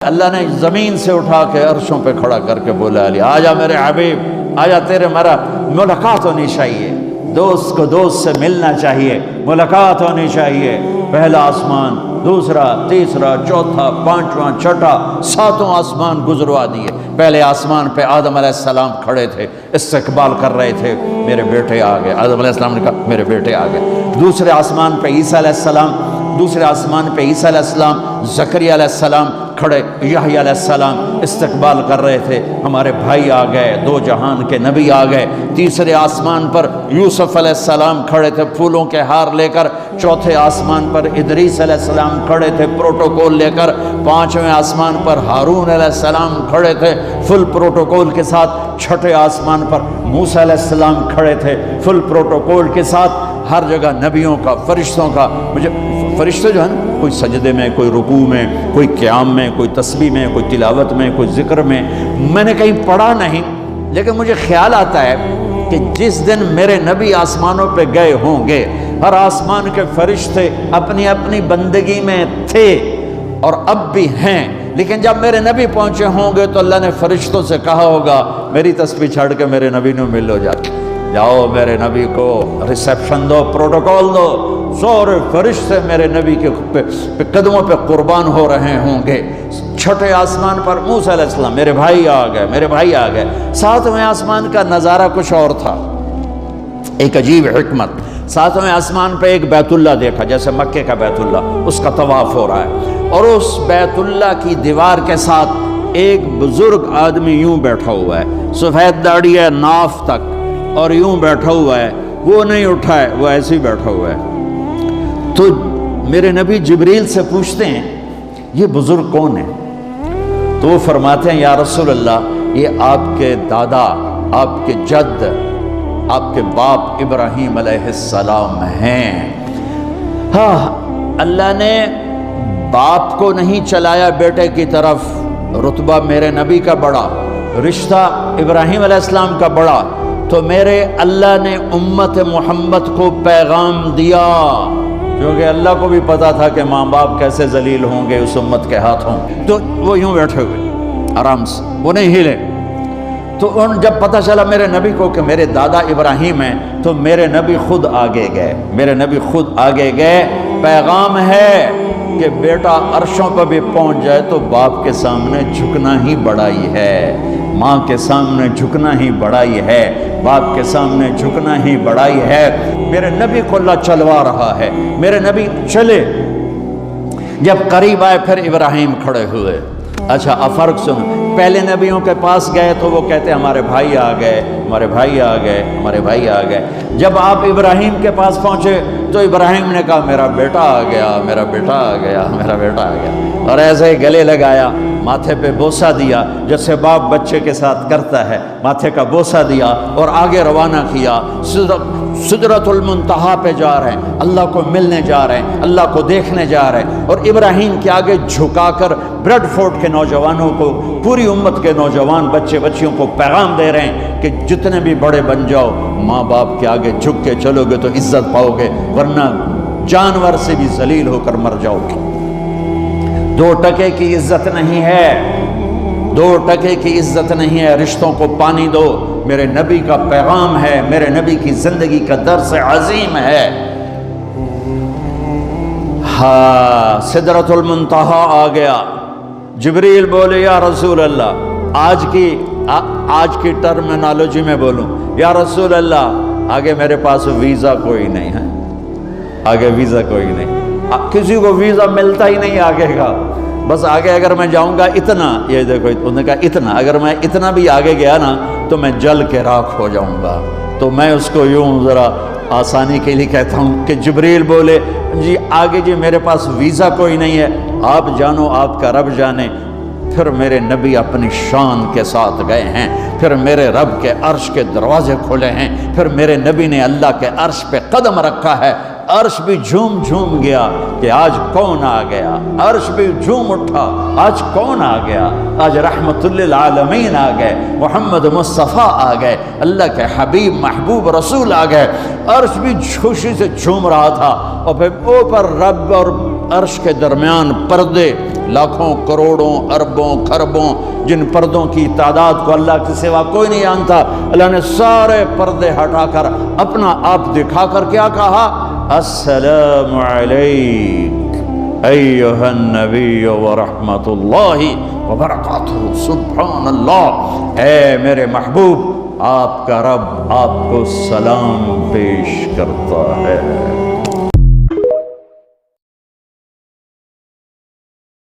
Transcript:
اللہ نے زمین سے اٹھا کے عرشوں پہ کھڑا کر کے بولا علی آجا میرے حبیب آجا، تیرے میرا ملاقات ہونی چاہیے، دوست کو دوست سے ملنا چاہیے، ملاقات ہونی چاہیے۔ پہلا آسمان، دوسرا، تیسرا، چوتھا، پانچواں، چھٹا، ساتوں آسمان گزروا دیے۔ پہلے آسمان پہ آدم علیہ السلام کھڑے تھے، استقبال کر رہے تھے، میرے بیٹے آ گئے۔ آدم علیہ السلام نے کہا میرے بیٹے آ گئے۔ دوسرے آسمان پہ عیسیٰ علیہ السلام، دوسرے آسمان پہ عیسیٰ علیہ السلام، زکریا علیہ السلام کھڑے، یحییٰ علیہ السلام استقبال کر رہے تھے، ہمارے بھائی آ گئے، دو جہان کے نبی آ گئے۔ تیسرے آسمان پر یوسف علیہ السلام کھڑے تھے پھولوں کے ہار لے کر۔ چوتھے آسمان پر ادریس علیہ السلام کھڑے تھے پروٹوکول لے کر۔ پانچویں آسمان پر ہارون علیہ السلام کھڑے تھے فل پروٹوکول کے ساتھ۔ چھٹے آسمان پر موسیٰ علیہ السلام کھڑے تھے فل پروٹوکول کے ساتھ۔ ہر جگہ نبیوں کا، فرشتوں کا، مجھے فرشتے جو ہیں نا، کوئی سجدے میں، کوئی رکوع میں، کوئی قیام میں، کوئی تسبیح میں، کوئی تلاوت میں، کوئی ذکر میں نے کہیں پڑھا نہیں، لیکن مجھے خیال آتا ہے کہ جس دن میرے نبی آسمانوں پہ گئے ہوں گے، ہر آسمان کے فرشتے اپنی اپنی بندگی میں تھے اور اب بھی ہیں، لیکن جب میرے نبی پہنچے ہوں گے تو اللہ نے فرشتوں سے کہا ہوگا میری تسبیح چھڑ کے میرے نبی نے ملو جاؤ میرے نبی کو ریسیپشن دو، پروٹوکول دو۔ سارے فرشتے میرے نبی کے قدموں پہ قربان ہو رہے ہوں گے۔ چھٹے آسمان پر موسیٰ علیہ السلام، میرے بھائی آ گئے، میرے بھائی آ گئے۔ ساتویں آسمان کا نظارہ کچھ اور تھا، ایک عجیب حکمت۔ ساتویں آسمان پہ ایک بیت اللہ دیکھا، جیسے مکے کا بیت اللہ، اس کا طواف ہو رہا ہے، اور اس بیت اللہ کی دیوار کے ساتھ ایک بزرگ آدمی یوں بیٹھا ہوا ہے، سفید داڑھی ہے ناف تک، اور یوں بیٹھا ہوا ہے، وہ نہیں اٹھا ہے، وہ ایسے ہی بیٹھا ہوا ہے۔ تو میرے نبی جبریل سے پوچھتے ہیں یہ بزرگ کون ہے؟ تو وہ فرماتے ہیں یا رسول اللہ یہ آپ کے دادا، آپ کے جد، آپ کے باپ ابراہیم علیہ السلام ہیں۔ ہاں، اللہ نے باپ کو نہیں چلایا بیٹے کی طرف، رتبہ میرے نبی کا بڑا، رشتہ ابراہیم علیہ السلام کا بڑا، تو میرے اللہ نے امت محمد کو پیغام دیا، کیونکہ اللہ کو بھی پتا تھا کہ ماں باپ کیسے ذلیل ہوں گے اس امت کے ہاتھوں۔ تو وہ یوں بیٹھے ہوئے آرام سے، وہ نہیں ہلے۔ تو جب پتہ چلا میرے نبی کو کہ میرے دادا ابراہیم ہیں، تو میرے نبی خود آگے گئے، میرے نبی خود آگے گئے۔ پیغام ہے کہ بیٹا عرشوں پر بھی پہنچ جائے تو باپ کے سامنے جھکنا ہی بڑائی ہے، ماں کے سامنے جھکنا ہی بڑائی ہے، باپ کے سامنے جھکنا ہی بڑائی ہے۔ میرے نبی کو اللہ چلوا رہا ہے، میرے نبی چلے، جب قریب آئے پھر ابراہیم کھڑے ہوئے۔ اچھا اب فرق سنو، پہلے نبیوں کے پاس گئے تو وہ کہتے ہمارے بھائی آ گئے، ہمارے بھائی آ گئے، ہمارے بھائی آ گئے۔ جب آپ ابراہیم کے پاس پہنچے تو ابراہیم نے کہا میرا بیٹا آ گیا، میرا بیٹا آ گیا، میرا بیٹا آ گیا، اور ایسے ہی گلے لگایا، ماتھے پہ بوسہ دیا، جیسے باپ بچے کے ساتھ کرتا ہے، ماتھے کا بوسہ دیا اور آگے روانہ کیا۔ سدرۃ المنتہا پہ جا رہے ہیں، اللہ کو ملنے جا رہے ہیں، اللہ کو دیکھنے جا رہے ہیں، اور ابراہیم کے آگے جھکا کر بریڈ فورٹ کے نوجوانوں کو، پوری امت کے نوجوان بچے بچیوں کو پیغام دے رہے ہیں کہ جتنے بھی بڑے بن جاؤ، ماں باپ کے آگے جھک کے چلو گے تو عزت پاؤ گے، ورنہ جانور سے بھی ذلیل ہو کر مر جاؤ گے۔ 2 ٹکے کی عزت نہیں ہے، 2 ٹکے کی عزت نہیں ہے، رشتوں کو پانی دو۔ میرے نبی کا پیغام ہے، میرے نبی کی زندگی کا درس عظیم ہے۔ ہاں، سدرۃ المنتہا آ گیا۔ جبریل بولے یا رسول اللہ، آج کی ٹرمینالوجی میں بولوں، یا رسول اللہ آگے میرے پاس ویزا کوئی نہیں ہے، آگے ویزا کوئی نہیں، کسی کو ویزا ملتا ہی نہیں آگے کا، بس آگے اگر میں جاؤں گا اتنا، یہ دیکھو انہوں نے کہا اتنا، اگر میں اتنا بھی آگے گیا نا تو میں جل کے راکھ ہو جاؤں گا۔ تو میں اس کو یوں ذرا آسانی کے لیے کہتا ہوں کہ جبریل بولے جی آگے جی میرے پاس ویزا کوئی نہیں ہے، آپ جانو آپ کا رب جانے۔ پھر میرے نبی اپنی شان کے ساتھ گئے ہیں، پھر میرے رب کے عرش کے دروازے کھلے ہیں، پھر میرے نبی نے اللہ کے عرش پہ قدم رکھا ہے، عرش بھی جھوم جھوم گیا کہ آج کون آ گیا، عرش بھی جھوم اٹھا آج کون آ گیا، آج رحمت للعالمین آ گئے، محمد مصطفیٰ آ گئے، اللہ کے حبیب محبوب رسول آ گئے۔ عرش بھی خوشی سے جھوم رہا تھا، اور پھر اوپر رب اور عرش کے درمیان پردے لاکھوں کروڑوں اربوں خربوں، جن پردوں کی تعداد کو اللہ کے سوا کوئی نہیں جانتا، اللہ نے سارے پردے ہٹا کر اپنا آپ دکھا کر کیا کہا؟ السلام علیک ایھا النبی ورحمۃ اللہ وبرکاتہ۔ سبحان اللہ، اے میرے محبوب، آپ کا رب آپ کو سلام پیش کرتا ہے۔